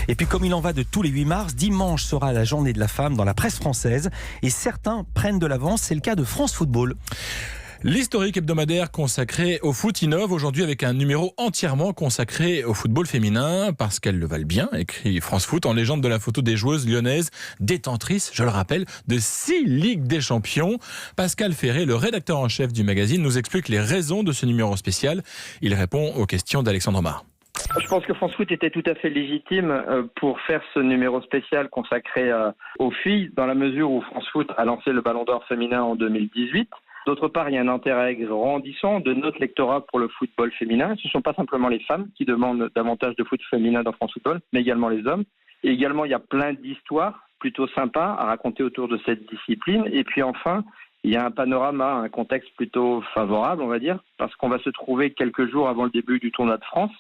Et puis comme il en va de tous les 8 mars, dimanche sera la journée de la femme dans la presse française et certains prennent de l'avance, c'est le cas de France Football. L'historique hebdomadaire consacré au foot innove aujourd'hui avec un numéro entièrement consacré au football féminin parce qu'elles le valent bien, écrit France Foot en légende de la photo des joueuses lyonnaises détentrices, je le rappelle, de 6 Ligues des Champions. Pascal Ferré, le rédacteur en chef du magazine, nous explique les raisons de ce numéro spécial. Il répond aux questions d'Alexandre Mar. Je pense que France Foot était tout à fait légitime pour faire ce numéro spécial consacré aux filles, dans la mesure où France Foot a lancé le Ballon d'Or féminin en 2018. D'autre part, il y a un intérêt grandissant de notre lectorat pour le football féminin. Ce ne sont pas simplement les femmes qui demandent davantage de foot féminin dans France Football, mais également les hommes. Et également, il y a plein d'histoires plutôt sympas à raconter autour de cette discipline. Et puis enfin, il y a un panorama, un contexte plutôt favorable, on va dire, parce qu'on va se trouver quelques jours avant le début du tournoi de France,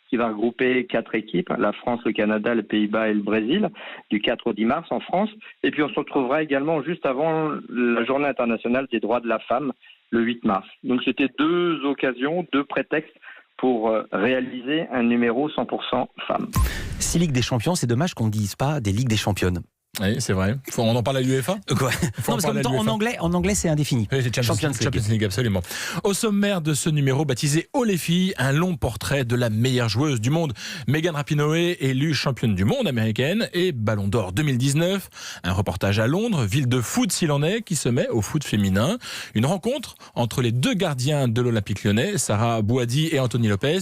qui va regrouper 4 équipes, la France, le Canada, les Pays-Bas et le Brésil, du 4 au 10 mars en France. Et puis on se retrouvera également juste avant la journée internationale des droits de la femme, le 8 mars. Donc c'était 2 occasions, 2 prétextes pour réaliser un numéro 100% femmes. 6 Ligues des Champions, c'est dommage qu'on ne dise pas des Ligues des Championnes. Oui, c'est vrai. On en parle à l'UEFA ? Quoi ? Non, parce qu'en même temps, en anglais, c'est indéfini. Oui, c'est Champions League, absolument. Au sommaire de ce numéro baptisé Oh les filles, un long portrait de la meilleure joueuse du monde. Megan Rapinoe, élue championne du monde américaine et Ballon d'Or 2019. Un reportage à Londres, ville de foot s'il en est, qui se met au foot féminin. Une rencontre entre les 2 gardiens de l'Olympique lyonnais, Sarah Bouhaddi et Anthony Lopez.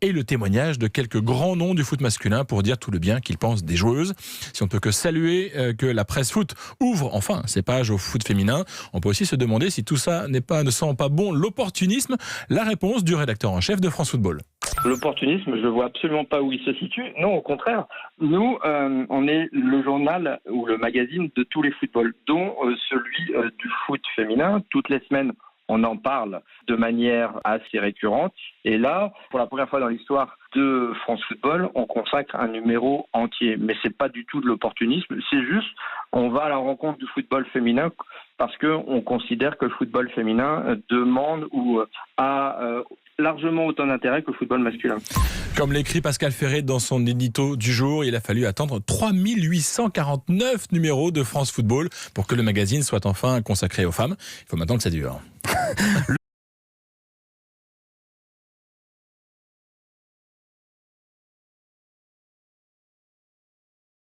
Et le témoignage de quelques grands noms du foot masculin pour dire tout le bien qu'ils pensent des joueuses. Si on ne peut que saluer que la presse foot ouvre enfin ses pages au foot féminin, on peut aussi se demander si tout ça ne sent pas bon l'opportunisme. La réponse du rédacteur en chef de France Football. L'opportunisme, je ne vois absolument pas où il se situe. Non, au contraire. Nous, on est le journal ou le magazine de tous les footballs, dont celui du foot féminin. Toutes les semaines, on en parle de manière assez récurrente. Et là, pour la première fois dans l'histoire de France Football, on consacre un numéro entier. Mais c'est pas du tout de l'opportunisme. C'est juste, on va à la rencontre du football féminin parce qu'on considère que le football féminin demande ou a largement autant d'intérêt que le football masculin. Comme l'écrit Pascal Ferré dans son édito du jour, il a fallu attendre 3849 numéros de France Football pour que le magazine soit enfin consacré aux femmes. Il faut maintenant que ça dure.